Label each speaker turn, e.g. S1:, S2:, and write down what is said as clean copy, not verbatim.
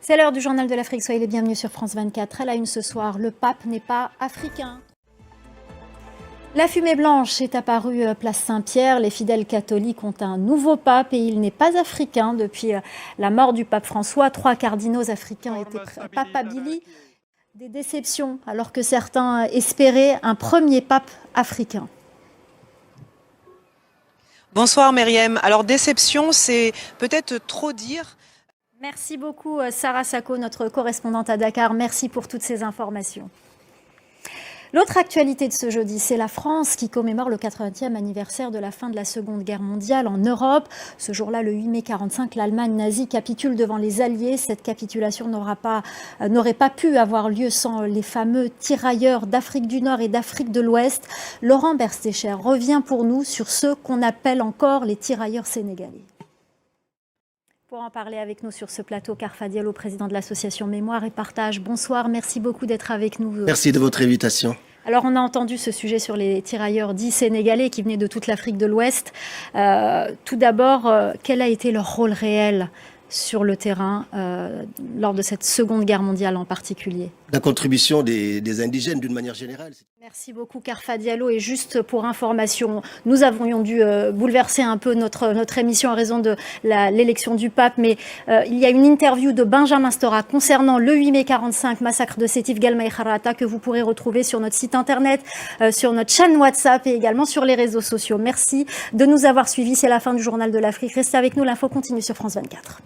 S1: C'est l'heure du journal de l'Afrique, soyez les bienvenus sur France 24. À la une ce soir, le pape n'est pas africain. La fumée blanche est apparue place Saint-Pierre. Les fidèles catholiques ont un nouveau pape et il n'est pas africain. Depuis la mort du pape François, 3 cardinaux africains étaient papabili. Des déceptions alors que certains espéraient un premier pape africain.
S2: Bonsoir Myriam. Alors déception, c'est peut-être trop dire.
S1: Merci beaucoup Sarah Sako, notre correspondante à Dakar. Merci pour toutes ces informations. L'autre actualité de ce jeudi, c'est la France qui commémore le 80e anniversaire de la fin de la Seconde Guerre mondiale en Europe. Ce jour-là, le 8 mai 1945, l'Allemagne nazie capitule devant les Alliés. Cette capitulation n'aurait pas pu avoir lieu sans les fameux tirailleurs d'Afrique du Nord et d'Afrique de l'Ouest. Laurent Berstécher revient pour nous sur ceux qu'on appelle encore les tirailleurs sénégalais. Pour en parler avec nous sur ce plateau, Karfa Diallo, président de l'association Mémoire et Partage. Bonsoir, merci beaucoup d'être avec nous.
S3: Merci de votre invitation.
S1: Alors, on a entendu ce sujet sur les tirailleurs dits sénégalais qui venaient de toute l'Afrique de l'Ouest. Tout d'abord, quel a été leur rôle réel sur le terrain lors de cette Seconde Guerre mondiale en particulier?
S3: La contribution des indigènes d'une manière générale.
S1: Merci beaucoup Karfa Diallo. Et juste pour information, nous avions dû bouleverser un peu notre émission en raison de l'élection du pape, mais il y a une interview de Benjamin Stora concernant le 8 mai 1945, massacre de Sétif Galmaï Kharata, que vous pourrez retrouver sur notre site internet, sur notre chaîne WhatsApp et également sur les réseaux sociaux. Merci de nous avoir suivis. C'est la fin du journal de l'Afrique. Restez avec nous, l'info continue sur France 24.